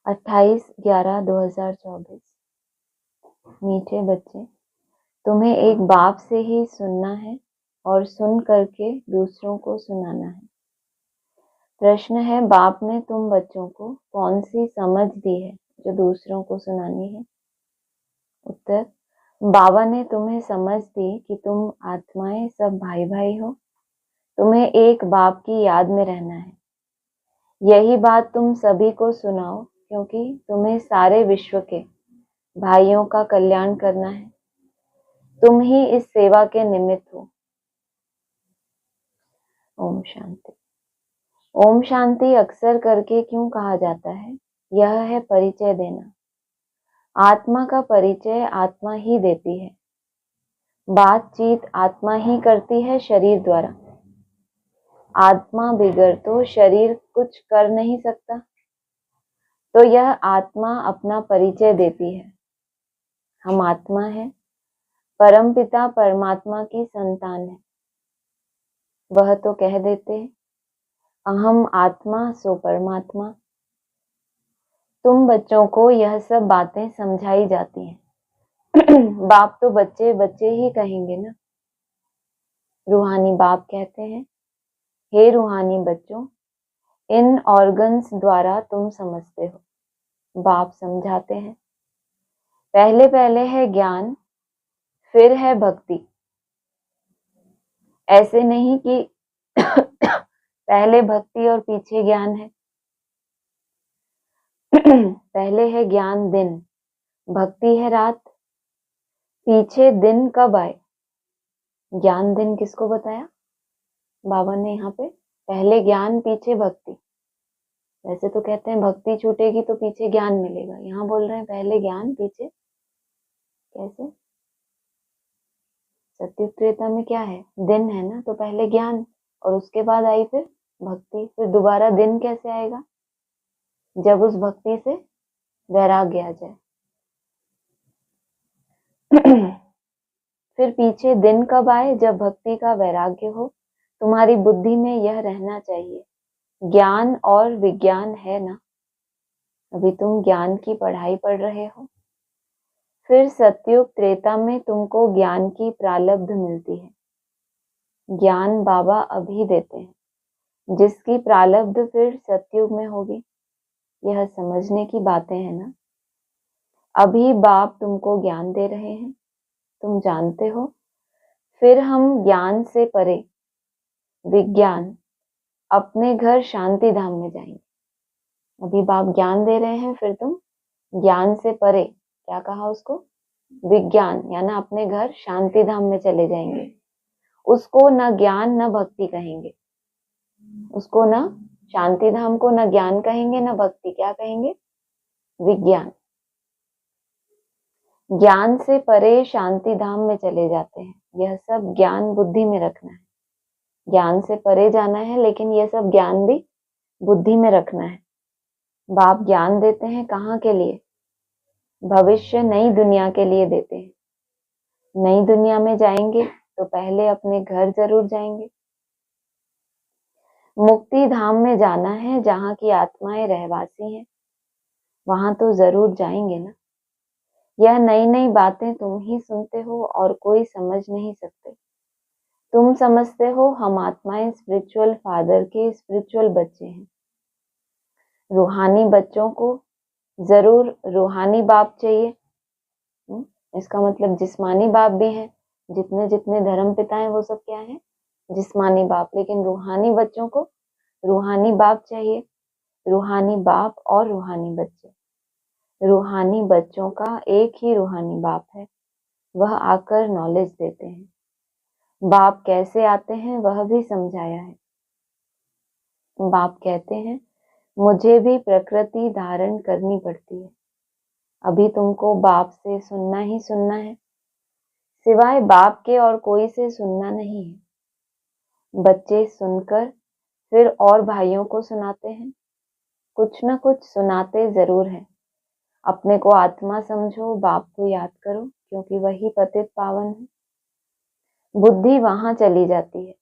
28/11/2024। मीठे बच्चे, तुम्हें एक बाप से ही सुनना है और सुन करके दूसरों को सुनाना है। प्रश्न है, बाप ने तुम बच्चों को कौन सी समझ दी है जो दूसरों को सुनानी है? उत्तर, बाबा ने तुम्हें समझ दी कि तुम आत्माएं सब भाई भाई हो। तुम्हें एक बाप की याद में रहना है। यही बात तुम सभी को सुनाओ, क्योंकि तुम्हें सारे विश्व के भाइयों का कल्याण करना है। तुम ही इस सेवा के निमित्त हो। ओम शांति। ओम शांति अक्सर करके क्यों कहा जाता है? यह है परिचय देना। आत्मा का परिचय आत्मा ही देती है। बातचीत आत्मा ही करती है शरीर द्वारा। आत्मा बिगड़ तो शरीर कुछ कर नहीं सकता, तो यह आत्मा अपना परिचय देती है। हम आत्मा है, परमपिता परमात्मा की संतान है। वह तो कह देते, अहम आत्मा सो परमात्मा। तुम बच्चों को यह सब बातें समझाई जाती हैं। बाप तो बच्चे बच्चे ही कहेंगे ना। रूहानी बाप कहते हैं, हे रूहानी बच्चों, इन ऑर्गन्स द्वारा तुम समझते हो। बाप समझाते हैं, पहले पहले है ज्ञान, फिर है भक्ति। ऐसे नहीं कि पहले भक्ति और पीछे ज्ञान है। पहले है ज्ञान दिन, भक्ति है रात। पीछे दिन कब आए? ज्ञान दिन किसको बताया बाबा ने यहाँ पे? पहले ज्ञान पीछे भक्ति। वैसे तो कहते हैं भक्ति छूटेगी तो पीछे ज्ञान मिलेगा। यहाँ बोल रहे हैं पहले ज्ञान पीछे कैसे? सत्युग त्रेता में क्या है? दिन है ना, तो पहले ज्ञान और उसके बाद आई फिर भक्ति। फिर दोबारा दिन कैसे आएगा? जब उस भक्ति से वैराग्य आ जाए। फिर पीछे दिन कब आए? जब भक्ति का वैराग्य हो। तुम्हारी बुद्धि में यह रहना चाहिए, ज्ञान और विज्ञान है ना। अभी तुम ज्ञान की पढ़ाई पढ़ रहे हो। फिर सतयुग त्रेता में तुमको ज्ञान की प्रारब्ध मिलती है। ज्ञान बाबा अभी देते हैं, जिसकी प्रारब्ध फिर सतयुग में होगी। यह समझने की बातें हैं ना। अभी बाप तुमको ज्ञान दे रहे हैं, तुम जानते हो। फिर हम ज्ञान से परे विज्ञान अपने घर शांति धाम में जाएंगे। अभी बाप ज्ञान दे रहे हैं, फिर तुम ज्ञान से परे, क्या कहा उसको? विज्ञान, यानी अपने घर शांति धाम में चले जाएंगे। उसको न ज्ञान न भक्ति कहेंगे। उसको न शांति धाम को न ज्ञान कहेंगे न भक्ति। क्या कहेंगे? विज्ञान। ज्ञान से परे शांति धाम में चले जाते हैं। यह सब ज्ञान बुद्धि में रखना है। ज्ञान से परे जाना है, लेकिन यह सब ज्ञान भी बुद्धि में रखना है। बाप ज्ञान देते हैं कहाँ के लिए? भविष्य नई दुनिया के लिए देते हैं। नई दुनिया में जाएंगे तो पहले अपने घर जरूर जाएंगे। मुक्ति धाम में जाना है, जहाँ की आत्माएं रहवासी हैं, वहां तो जरूर जाएंगे ना। यह नई नई बातें तुम ही सुनते हो और कोई समझ नहीं सकते। तुम समझते हो हम आत्माएं स्पिरिचुअल फादर के स्पिरिचुअल बच्चे हैं। रूहानी बच्चों को जरूर रूहानी बाप चाहिए। इसका मतलब जिस्मानी बाप भी हैं। जितने जितने धर्म पिता हैं वो सब क्या है? जिस्मानी बाप। लेकिन रूहानी बच्चों को रूहानी बाप चाहिए। रूहानी बाप और रूहानी बच्चे। रूहानी बच्चों का एक ही रूहानी बाप है। वह आकर नॉलेज देते हैं। बाप कैसे आते हैं वह भी समझाया है। बाप कहते हैं, मुझे भी प्रकृति धारण करनी पड़ती है। अभी तुमको बाप से सुनना ही सुनना है, सिवाय बाप के और कोई से सुनना नहीं है। बच्चे सुनकर फिर और भाइयों को सुनाते हैं। कुछ न कुछ सुनाते जरूर है। अपने को आत्मा समझो, बाप को याद करो, क्योंकि वही पतित पावन है। बुद्धि वहां चली जाती है।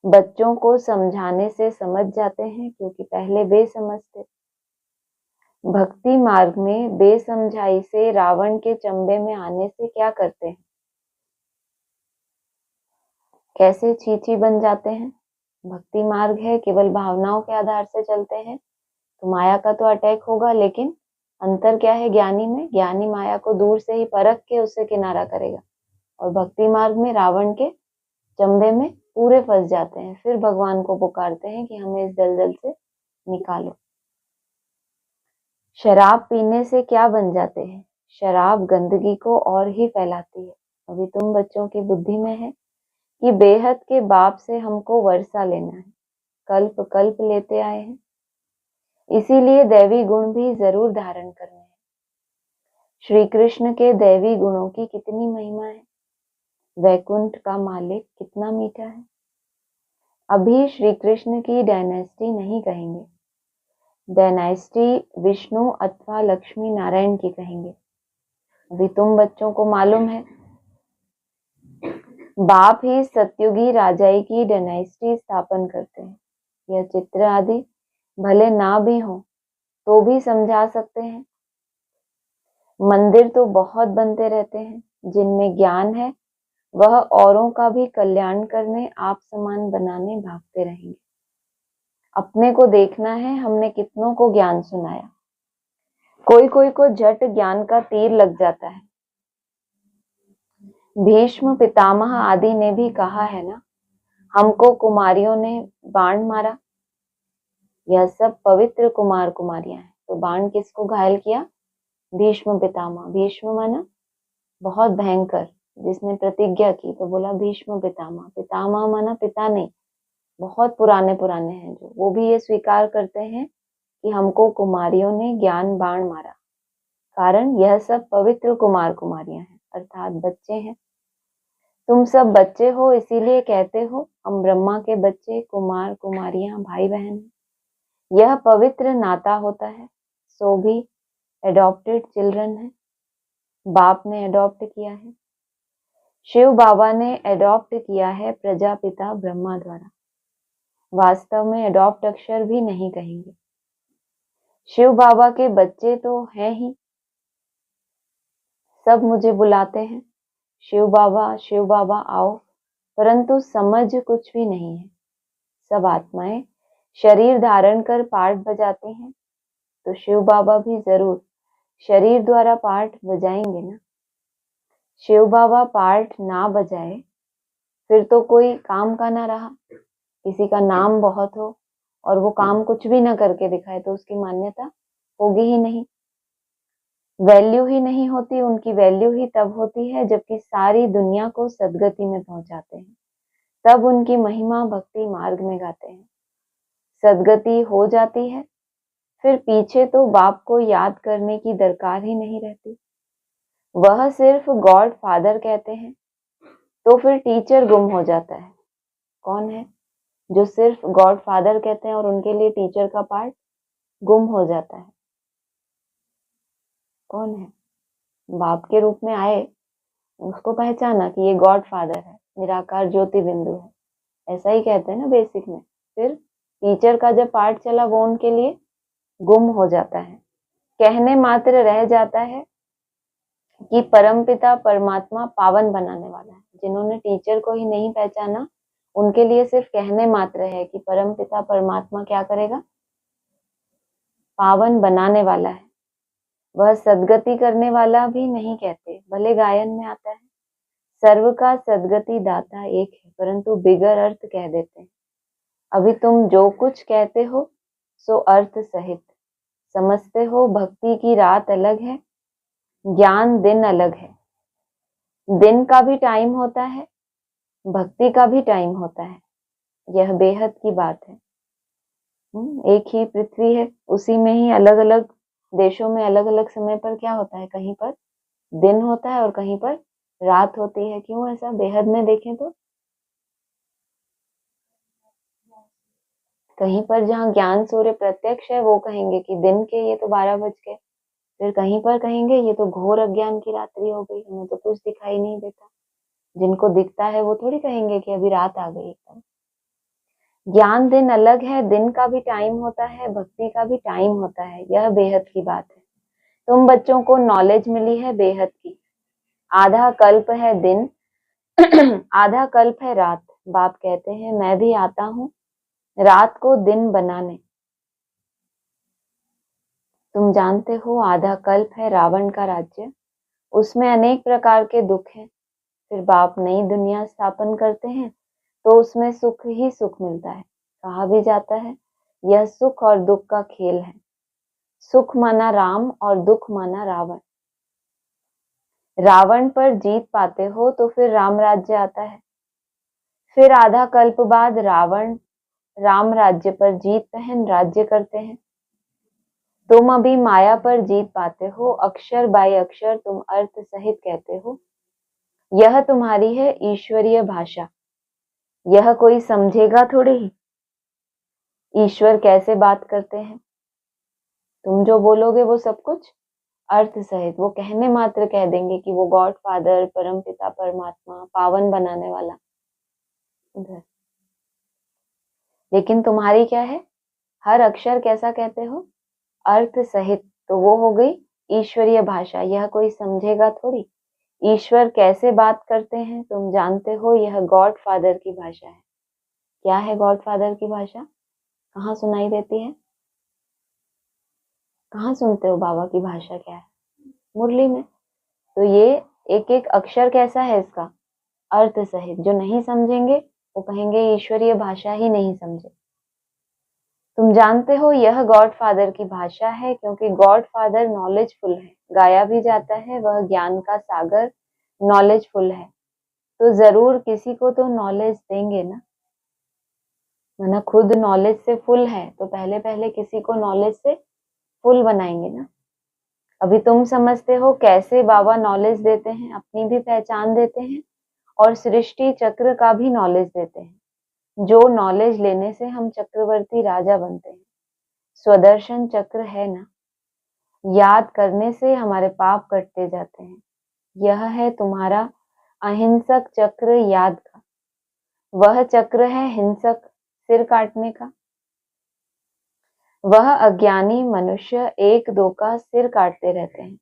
बच्चों को समझाने से समझ जाते हैं, क्योंकि पहले वे समझते। भक्ति मार्ग में बेसमझाई से रावण के चंबे में आने से क्या करते हैं? कैसे छीछी बन जाते हैं? भक्ति मार्ग है, केवल भावनाओं के आधार से चलते हैं तो माया का तो अटैक होगा, लेकिन अंतर क्या है ज्ञानी में? ज्ञानी माया को दूर से ही परख के उससे किनारा करेगा, और भक्ति मार्ग में रावण के चंबे में पूरे फंस जाते हैं, फिर भगवान को पुकारते हैं कि हमें इस दलदल से निकालो। शराब पीने से क्या बन जाते हैं? शराब गंदगी को और ही फैलाती है। अभी तुम बच्चों की बुद्धि में है कि बेहद के बाप से हमको वर्षा लेना है, कल्प कल्प लेते आए हैं, इसीलिए दैवी गुण भी जरूर धारण करने हैं। श्री कृष्ण के दैवी गुणों की कितनी महिमा है, वैकुंठ का मालिक कितना मीठा है। अभी श्री कृष्ण की डायनेस्टी नहीं कहेंगे, डायनेस्टी विष्णु अथवा लक्ष्मी नारायण की कहेंगे। अभी तुम बच्चों को मालूम है बाप ही सत्युगी राजाई की डायनेस्टी स्थापन करते हैं। यह चित्र आदि भले ना भी हो तो भी समझा सकते हैं। मंदिर तो बहुत बनते रहते हैं, जिनमें ज्ञान है वह औरों का भी कल्याण करने, आप समान बनाने भागते रहेंगे। अपने को देखना है, हमने कितनों को ज्ञान सुनाया, कोई कोई को झट ज्ञान का तीर लग जाता है। भीष्म पितामह आदि ने भी कहा है ना, हमको कुमारियों ने बाण मारा। यह सब पवित्र कुमार कुमारियां हैं, तो बाण किसको घायल किया? भीष्म पितामह। भीष्म माना बहुत भयंकर, जिसने प्रतिज्ञा की तो बोला भीष्म पितामह। पितामह माना पिता नहीं, बहुत पुराने पुराने हैं जो, वो भी ये स्वीकार करते हैं कि हमको कुमारियों ने ज्ञान बाण मारा। कारण यह सब पवित्र कुमार कुमारियां हैं, अर्थात बच्चे हैं। तुम सब बच्चे हो, इसीलिए कहते हो हम ब्रह्मा के बच्चे, कुमार कुमारियां भाई बहन हैं। यह पवित्र नाता होता है, सो भी एडॉप्टेड चिल्ड्रन है, बाप ने एडॉप्ट किया है। शिव बाबा ने एडॉप्ट किया है प्रजापिता ब्रह्मा द्वारा। वास्तव में एडॉप्ट अक्षर भी नहीं कहेंगे, शिव बाबा के बच्चे तो हैं ही। सब मुझे बुलाते हैं शिव बाबा आओ, परंतु समझ कुछ भी नहीं है। सब आत्माएं शरीर धारण कर पाठ बजाते हैं, तो शिव बाबा भी जरूर शरीर द्वारा पाठ बजाएंगे ना। शिव बाबा पाठ ना बजाए फिर तो कोई काम का ना रहा। किसी का नाम बहुत हो और वो काम कुछ भी ना करके दिखाए तो उसकी मान्यता होगी ही नहीं, वैल्यू ही नहीं होती। उनकी वैल्यू ही तब होती है जबकि सारी दुनिया को सदगति में पहुंचाते हैं, तब उनकी महिमा भक्ति मार्ग में गाते हैं। सदगति हो जाती है फिर पीछे तो बाप को याद करने की दरकार ही नहीं रहती, वह सिर्फ गॉड फादर कहते हैं, तो फिर टीचर गुम हो जाता है। कौन है जो सिर्फ गॉड फादर कहते हैं और उनके लिए टीचर का पार्ट गुम हो जाता है? कौन है? बाप के रूप में आए, उसको पहचाना कि ये गॉड फादर है, निराकार ज्योति बिंदु है, ऐसा ही कहते हैं ना बेसिक में। फिर टीचर का जब पार्ट चला वो उनके लिए गुम हो जाता है, कहने मात्र रह जाता है कि परमपिता परमात्मा पावन बनाने वाला है। जिन्होंने टीचर को ही नहीं पहचाना उनके लिए सिर्फ कहने मात्र है कि परमपिता परमात्मा क्या करेगा? पावन बनाने वाला है। वह सदगति करने वाला भी नहीं कहते, भले गायन में आता है सर्व का सदगति दाता एक है, परंतु बिगर अर्थ कह देते हैं। अभी तुम जो कुछ कहते हो सो अर्थ सहित समझते हो। भक्ति की रात अलग है, ज्ञान दिन अलग है। दिन का भी टाइम होता है, भक्ति का भी टाइम होता है, यह बेहद की बात है। एक ही पृथ्वी है, उसी में ही अलग अलग देशों में अलग अलग समय पर क्या होता है, कहीं पर दिन होता है और कहीं पर रात होती है। क्यों ऐसा? बेहद में देखें तो कहीं पर जहाँ ज्ञान सूर्य प्रत्यक्ष है वो कहेंगे कि दिन के ये तो 12 बज गए, फिर कहीं पर कहेंगे ये तो घोर अज्ञान की रात्रि हो गई, हमें तो कुछ दिखाई नहीं देता। जिनको दिखता है वो थोड़ी कहेंगे कि अभी रात आ गई एकदम। ज्ञान दिन अलग है, दिन का भी टाइम होता है, भक्ति का भी टाइम होता है, यह बेहद की बात है। तुम बच्चों को नॉलेज मिली है बेहद की। आधा कल्प है दिन आधा कल्प है रात। बाप कहते हैं मैं भी आता हूँ रात को दिन बनाने। तुम जानते हो आधा कल्प है रावण का राज्य, उसमें अनेक प्रकार के दुख हैं। फिर बाप नई दुनिया स्थापन करते हैं तो उसमें सुख ही सुख मिलता है। कहा भी जाता है यह सुख और दुख का खेल है। सुख माना राम और दुख माना रावण। रावण पर जीत पाते हो तो फिर राम राज्य आता है। फिर आधा कल्प बाद रावण राम राज्य पर जीत पहन राज्य करते हैं। तुम अभी माया पर जीत पाते हो, अक्षर बाय अक्षर तुम अर्थ सहित कहते हो। यह तुम्हारी है ईश्वरीय भाषा। यह कोई समझेगा थोड़ी ही। ईश्वर कैसे बात करते हैं? तुम जो बोलोगे वो सब कुछ अर्थ सहित, वो कहने मात्र कह देंगे कि वो गॉड फादर, परम पिता परमात्मा, पावन बनाने वाला उधर। लेकिन तुम्हारी क्या है? हर अक्षर कैसा कहते हो? अर्थ सहित। तो वो हो गई ईश्वरीय भाषा। यह कोई समझेगा थोड़ी। ईश्वर कैसे बात करते हैं तुम जानते हो, यह गॉड फादर की भाषा है। क्या है गॉड फादर की भाषा? कहाँ सुनाई देती है? कहाँ सुनते हो बाबा की भाषा क्या है? मुरली में। तो ये एक एक अक्षर कैसा है इसका? अर्थ सहित। जो नहीं समझेंगे वो कहेंगे ईश्वरीय भाषा ही नहीं समझे। तुम जानते हो यह गॉड फादर की भाषा है, क्योंकि गॉड फादर नॉलेजफुल है। गाया भी जाता है वह ज्ञान का सागर नॉलेजफुल है। तो जरूर किसी को तो नॉलेज देंगे ना। वरना खुद नॉलेज से फुल है तो पहले पहले किसी को नॉलेज से फुल बनाएंगे ना। अभी तुम समझते हो कैसे बाबा नॉलेज देते हैं, अपनी भी पहचान देते हैं और सृष्टि चक्र का भी नॉलेज देते हैं। जो नॉलेज लेने से हम चक्रवर्ती राजा बनते हैं। स्वदर्शन चक्र है ना, याद करने से हमारे पाप कटते जाते हैं। यह है तुम्हारा अहिंसक चक्र याद का। वह चक्र है हिंसक सिर काटने का। वह अज्ञानी मनुष्य एक दो का सिर काटते रहते हैं।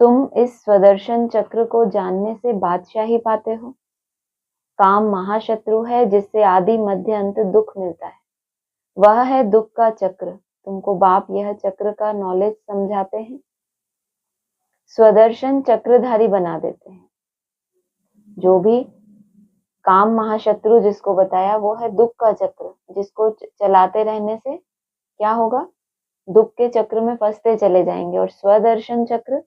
तुम इस स्वदर्शन चक्र को जानने से बादशाही पाते हो। काम महाशत्रु है जिससे आदि मध्य अंत दुख मिलता है। वह है दुख का चक्र। तुमको बाप यह चक्र का नॉलेज समझाते हैं, स्वदर्शन चक्रधारी बना देते हैं। जो भी काम महाशत्रु जिसको बताया वो है दुख का चक्र, जिसको चलाते रहने से क्या होगा? दुख के चक्र में फंसते चले जाएंगे। और स्वदर्शन चक्र,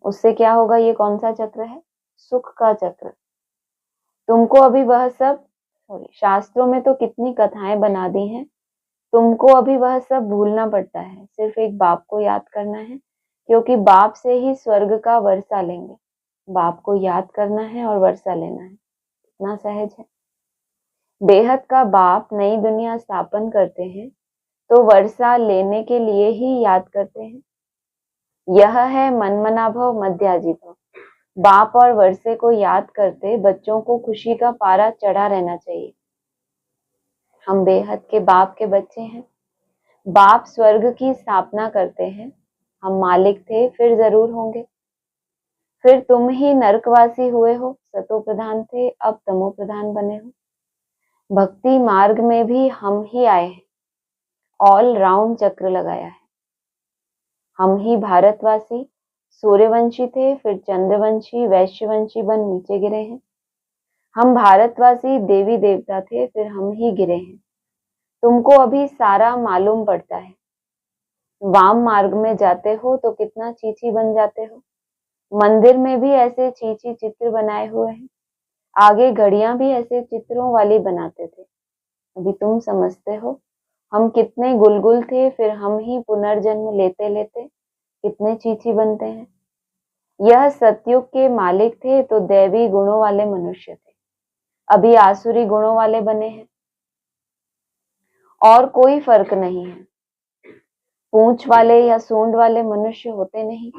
उससे क्या होगा? ये कौन सा चक्र है? सुख का चक्र। तुमको अभी वह सब शास्त्रों में तो कितनी कथाएं बना दी हैं, तुमको अभी वह सब भूलना पड़ता है। सिर्फ एक बाप को याद करना है, क्योंकि बाप से ही स्वर्ग का वर्षा लेंगे। बाप को याद करना है और वर्षा लेना है। इतना सहज है। बेहद का बाप नई दुनिया स्थापन करते हैं तो वर्षा लेने के लिए ही याद करते हैं। यह है मनमना भव मध्याजी भव। बाप और वर्षे को याद करते बच्चों को खुशी का पारा चढ़ा रहना चाहिए। हम बेहद के बाप के बच्चे हैं। बाप स्वर्ग की स्थापना करते हैं। हम मालिक थे, फिर जरूर होंगे। फिर तुम ही नरकवासी हुए हो। सतो प्रधान थे, अब तमो प्रधान बने हो। भक्ति मार्ग में भी हम ही आए हैं। ऑल राउंड चक्र लगाया है। हम ही भारतवासी सूर्यवंशी थे, फिर चंद्रवंशी वैश्यवंशी बन नीचे गिरे हैं। हम भारतवासी देवी देवता थे, फिर हम ही गिरे हैं। तुमको अभी सारा मालूम पड़ता है। वाम मार्ग में जाते हो तो कितना चीची बन जाते हो। मंदिर में भी ऐसे चीची चित्र बनाए हुए हैं। आगे घड़ियां भी ऐसे चित्रों वाली बनाते थे। अभी तुम समझते हो हम कितने गुलगुल थे, फिर हम ही पुनर्जन्म लेते लेते कितने चीची बनते हैं। यह सतयुग के मालिक थे तो दैवी गुणों वाले मनुष्य थे, अभी आसुरी गुणों वाले बने हैं। और कोई फर्क नहीं है। पूंछ वाले या सूंड वाले मनुष्य होते नहीं।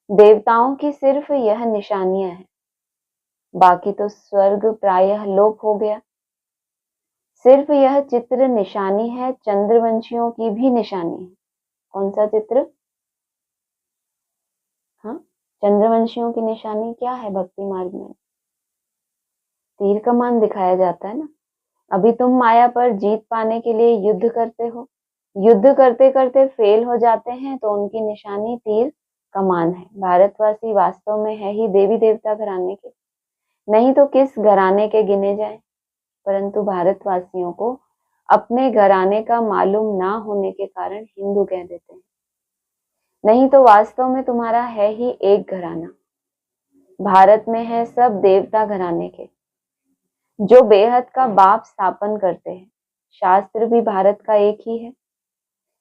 देवताओं की सिर्फ यह निशानियां हैं, बाकी तो स्वर्ग प्रायः लोप हो गया। सिर्फ यह चित्र निशानी है, चंद्रवंशियों की भी निशानी है। कौन सा चित्र? हाँ, चंद्रवंशियों की निशानी क्या है भक्ति मार्ग में? तीर कमान दिखाया जाता है ना। अभी तुम माया पर जीत पाने के लिए युद्ध करते हो, युद्ध करते करते फेल हो जाते हैं तो उनकी निशानी तीर कमान है। भारतवासी वास्तव में है ही देवी देवता घराने के, नहीं तो किस घराने के गिने जाए। परंतु भारतवासियों को अपने घराने का मालूम ना होने के कारण हिंदू कह देते हैं, नहीं तो वास्तव में तुम्हारा है ही एक घराना। भारत में है सब देवता घराने के, जो बेहद का बाप स्थापन करते हैं। शास्त्र भी भारत का एक ही है।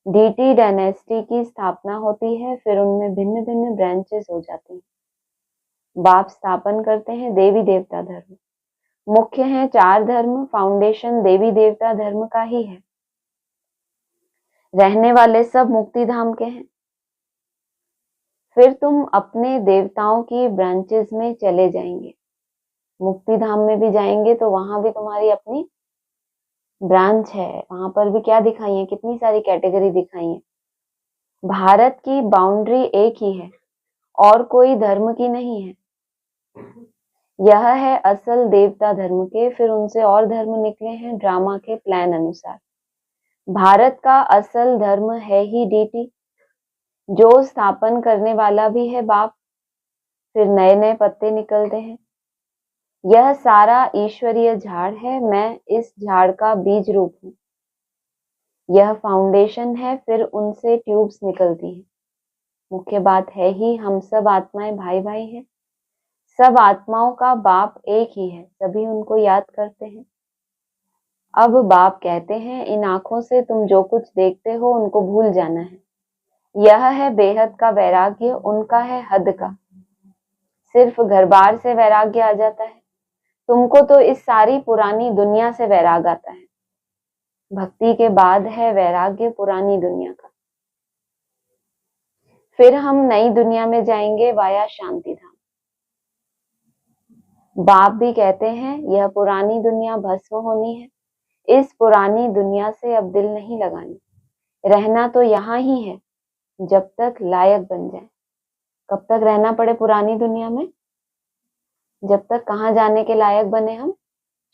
डीटी डायनेस्टी की स्थापना होती है, फिर उनमें भिन्न भिन्न ब्रांचेस हो जाती हैं। बाप स्थापन करते हैं देवी देवता धर्म, मुख्य है 4 धर्म, फाउंडेशन देवी देवता धर्म का ही है। रहने वाले सब मुक्ति धाम के हैं। फिर तुम अपने देवताओं की ब्रांचेस में चले जाएंगे, मुक्ति धाम में भी जाएंगे तो वहां भी तुम्हारी अपनी ब्रांच है। वहां पर भी क्या दिखाई है, कितनी सारी कैटेगरी दिखाई है। भारत की बाउंड्री एक ही है और कोई धर्म की नहीं है। यह है असल देवता धर्म के, फिर उनसे और धर्म निकले हैं ड्रामा के प्लान अनुसार। भारत का असल धर्म है ही डीटी, जो स्थापन करने वाला भी है बाप। फिर नए नए पत्ते निकलते हैं। यह सारा ईश्वरीय झाड़ है, मैं इस झाड़ का बीज रूप हूँ। यह फाउंडेशन है, फिर उनसे ट्यूब्स निकलती हैं। मुख्य बात है ही हम सब आत्माएं भाई भाई हैं। सब आत्माओं का बाप एक ही है, सभी उनको याद करते हैं। अब बाप कहते हैं, इन आंखों से तुम जो कुछ देखते हो उनको भूल जाना है। यह है बेहद का वैराग्य, उनका है हद का। सिर्फ घर बार से वैराग्य आ जाता है, तुमको तो इस सारी पुरानी दुनिया से वैराग आता है। भक्ति के बाद है वैराग्य पुरानी दुनिया का। फिर हम नई दुनिया में जाएंगे वाया शांति धाम। बाप भी कहते हैं, यह पुरानी दुनिया भस्म होनी है। इस पुरानी दुनिया से अब दिल नहीं लगानी, रहना तो यहाँ ही है जब तक लायक बन जाए। कब तक रहना पड़े पुरानी दुनिया में? जब तक कहाँ जाने के लायक बने हम?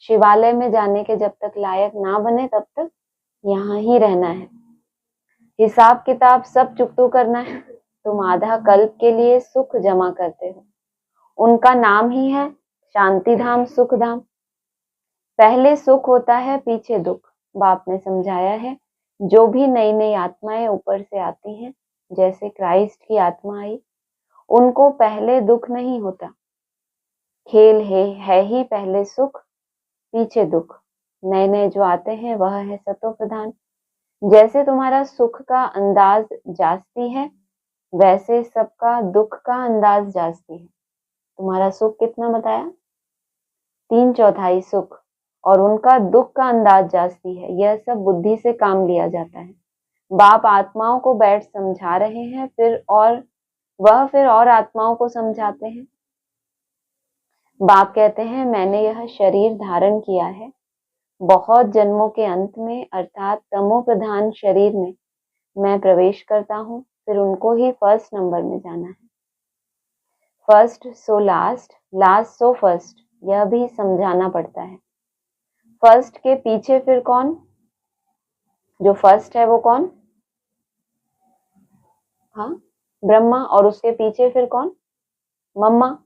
शिवालय में जाने के जब तक लायक ना बने तब तक यहाँ ही रहना है। हिसाब किताब सब चुकतू करना है। तुम आधा कल्प के लिए सुख जमा करते हो, उनका नाम ही है शांति धाम, सुख धाम। पहले सुख होता है, पीछे दुख। बाप ने समझाया है, जो भी नई नई आत्माएं ऊपर से आती हैं, जैसे क्राइस्ट की आत्मा आई, उनको पहले दुख नहीं होता। खेल है ही पहले सुख पीछे दुख। नए नए जो आते हैं वह है सतो प्रधान। जैसे तुम्हारा सुख का अंदाज जास्ती है, वैसे सबका दुख का अंदाज जास्ती है। तुम्हारा सुख कितना बताया? 3/4 सुख, और उनका दुख का अंदाज जास्ती है। यह सब बुद्धि से काम लिया जाता है। बाप आत्माओं को बैठ समझा रहे हैं, फिर और आत्माओं को समझाते हैं। बाप कहते हैं, मैंने यह शरीर धारण किया है बहुत जन्मों के अंत में, अर्थात तमो प्रधान शरीर में मैं प्रवेश करता हूँ। फिर उनको ही फर्स्ट नंबर में जाना है। First so last, last so first, यह भी समझाना पड़ता है। फर्स्ट के पीछे फिर कौन? जो फर्स्ट है वो कौन? हाँ, ब्रह्मा। और उसके पीछे फिर कौन? मम्मा।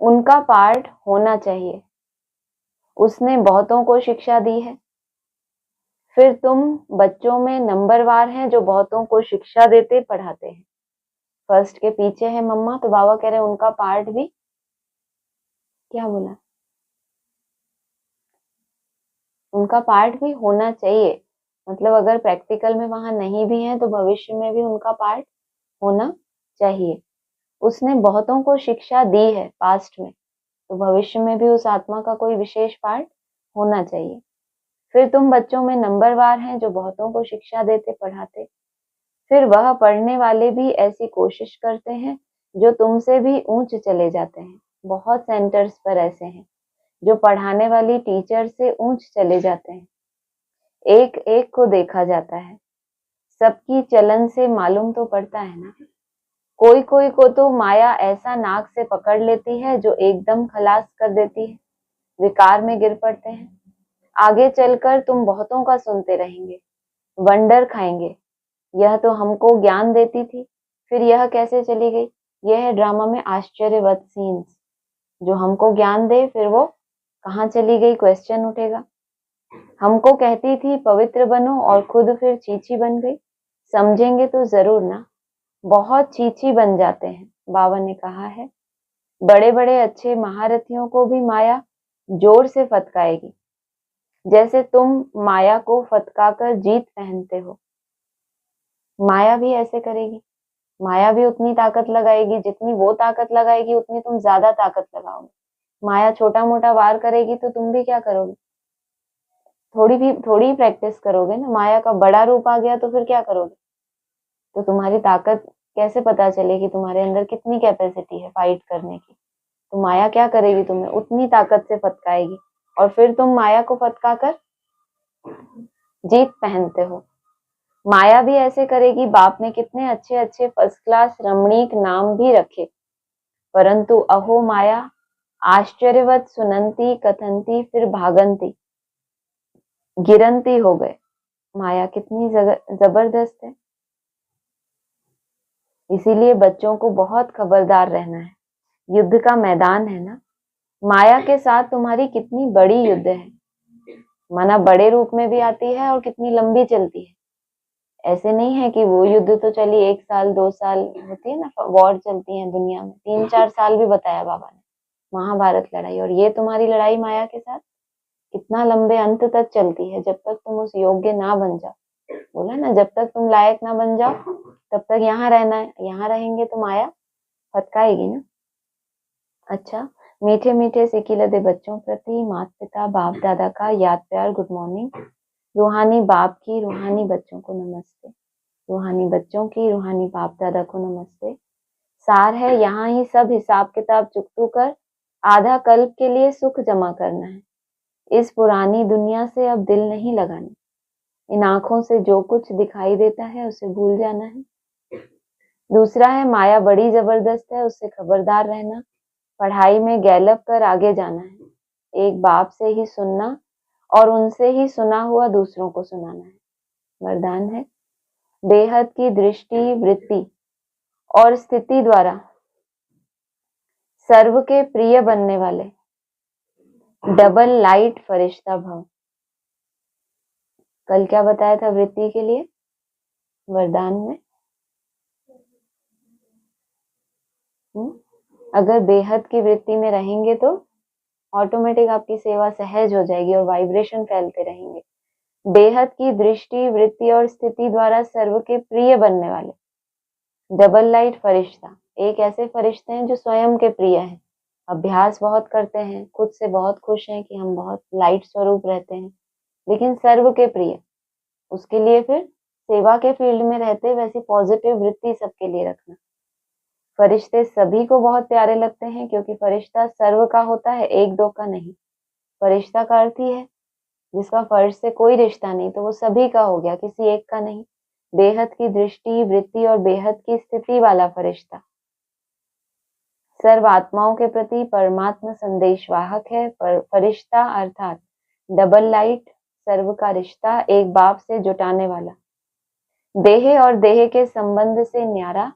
उनका पार्ट होना चाहिए, उसने बहुतों को शिक्षा दी है। फिर तुम बच्चों में नंबरवार हैं, जो बहुतों को शिक्षा देते पढ़ाते हैं। फर्स्ट के पीछे है मम्मा, तो बाबा कह रहे हैं उनका पार्ट भी, क्या बोला, उनका पार्ट भी होना चाहिए। मतलब अगर प्रैक्टिकल में वहां नहीं भी है तो भविष्य में भी उनका पार्ट होना चाहिए। उसने बहुतों को शिक्षा दी है पास्ट में, तो भविष्य में भी उस आत्मा का कोई विशेष पार्ट होना चाहिए। फिर तुम बच्चों में नंबरवार हैं, जो बहुतों को शिक्षा देते पढ़ाते। फिर वह पढ़ने वाले भी ऐसी कोशिश करते हैं जो तुमसे भी ऊंच चले जाते हैं। बहुत सेंटर्स पर ऐसे हैं जो पढ़ाने वाली टीचर से ऊंच चले जाते हैं। एक एक को देखा जाता है, सबकी चलन से मालूम तो पड़ता है ना। कोई कोई को तो माया ऐसा नाक से पकड़ लेती है जो एकदम खलास कर देती है, विकार में गिर पड़ते हैं। आगे चलकर तुम बहुतों का सुनते रहेंगे, वंडर खाएंगे, यह तो हमको ज्ञान देती थी, फिर यह कैसे चली गई। यह है ड्रामा में आश्चर्यवत सीन्स, जो हमको ज्ञान दे फिर वो कहाँ चली गई, क्वेश्चन उठेगा। हमको कहती थी पवित्र बनो और खुद फिर चीची बन गई। समझेंगे तो जरूर ना, बहुत चीची बन जाते हैं। बाबा ने कहा है, बड़े बड़े अच्छे महारथियों को भी माया जोर से फटकाएगी, जैसे तुम माया को फटकाकर जीत पहनते हो। माया भी ऐसे करेगी, माया भी उतनी ताकत लगाएगी, जितनी वो ताकत लगाएगी उतनी तुम ज्यादा ताकत लगाओगे। माया छोटा मोटा वार करेगी तो तुम भी क्या करोगे, थोड़ी प्रैक्टिस करोगे ना। माया का बड़ा रूप आ गया तो फिर क्या करोगे। तो तुम्हारी ताकत कैसे पता चलेगी, तुम्हारे अंदर कितनी कैपेसिटी है फाइट करने की। तो माया क्या करेगी, तुम्हें उतनी ताकत से फटकाएगी और फिर तुम माया को फटका कर जीत पहनते हो। माया भी ऐसे करेगी, बाप ने कितने अच्छे अच्छे फर्स्ट क्लास रमणीक नाम भी रखे, परंतु अहो माया आश्चर्यवत सुनंती कथनती फिर भागंती, गिरंती हो गए। माया कितनी जबरदस्त है। इसीलिए बच्चों को बहुत खबरदार रहना है। युद्ध का मैदान है ना, माया के साथ तुम्हारी कितनी बड़ी युद्ध है। माना बड़े रूप में भी आती है और कितनी लंबी चलती है। ऐसे नहीं है कि वो युद्ध तो चली 1 साल 2 साल होती है ना, वॉर चलती है दुनिया में, 3-4 साल भी बताया बाबा ने, महाभारत लड़ाई। और ये तुम्हारी लड़ाई माया के साथ कितना लंबे अंत तक चलती है, जब तक तुम उस योग्य ना बन जाओ। बोला ना, जब तक तुम लायक ना बन जाओ तब तक यहाँ रहना है। यहाँ रहेंगे तो माया फटकाएगी ना। अच्छा, मीठे मीठे सिकिलदे बच्चों प्रति माता पिता बाप दादा का याद प्यार गुड मॉर्निंग। रूहानी बाप की रूहानी बच्चों को नमस्ते, रूहानी बच्चों की रूहानी बाप दादा को नमस्ते। सार है, यहाँ ही सब हिसाब किताब चुकतू कर आधा कल्प के लिए सुख जमा करना है। इस पुरानी दुनिया से अब दिल नहीं लगाना। इन आंखों से जो कुछ दिखाई देता है उसे भूल जाना है। दूसरा है, माया बड़ी जबरदस्त है, उससे खबरदार रहना। पढ़ाई में गैलप कर आगे जाना है। एक बाप से ही सुनना और उनसे ही सुना हुआ दूसरों को सुनाना है। वरदान है, बेहद की दृष्टि वृत्ति और स्थिति द्वारा सर्व के प्रिय बनने वाले डबल लाइट फरिश्ता भव। कल क्या बताया था वृत्ति के लिए वरदान में, अगर बेहद की वृत्ति में रहेंगे तो ऑटोमेटिक आपकी सेवा सहज हो जाएगी और वाइब्रेशन फैलते रहेंगे। बेहद की दृष्टि वृत्ति और स्थिति द्वारा सर्व के प्रिय बनने वाले डबल लाइट फरिश्ता, एक ऐसे फरिश्ते हैं जो स्वयं के प्रिय हैं, अभ्यास बहुत करते हैं, खुद से बहुत खुश हैं कि हम बहुत लाइट स्वरूप रहते हैं, लेकिन सर्व के प्रिय। उसके लिए फिर सेवा के फील्ड में रहते वैसी पॉजिटिव वृत्ति सबके लिए रखना। फरिश्ते सभी को बहुत प्यारे लगते हैं, क्योंकि फरिश्ता सर्व का होता है, एक दो का नहीं। फरिश्ता का अर्थ ही है जिसका फर्श से कोई रिश्ता नहीं, तो वो सभी का हो गया, किसी एक का नहीं। बेहद की दृष्टि वृत्ति और बेहद की स्थिति वाला फरिश्ता सर्व आत्माओं के प्रति परमात्मा संदेशवाहक है। फरिश्ता अर्थात डबल लाइट, सर्व का रिश्ता एक बाप से जुटाने वाला, देह और देह के संबंध से न्यारा,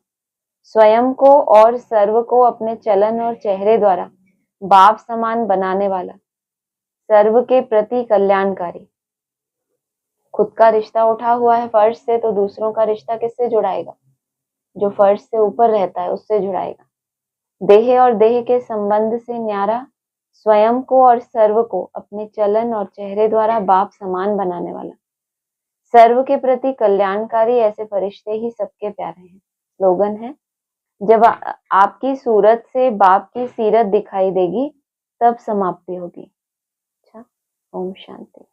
स्वयं को और सर्व को अपने चलन और चेहरे द्वारा बाप समान बनाने वाला, सर्व के प्रति कल्याणकारी। खुद का रिश्ता उठा हुआ है फर्श से, तो दूसरों का रिश्ता किससे जुड़ाएगा, जो फर्श से ऊपर रहता है उससे जुड़ाएगा। देह और देह के संबंध से न्यारा, स्वयं को और सर्व को अपने चलन और चेहरे द्वारा बाप समान बनाने वाला, सर्व के प्रति कल्याणकारी, ऐसे फरिश्ते ही सबके प्यारे हैं। स्लोगन है, जब आपकी सूरत से बाप की सीरत दिखाई देगी तब समाप्ति होगी। अच्छा, ओम शांति।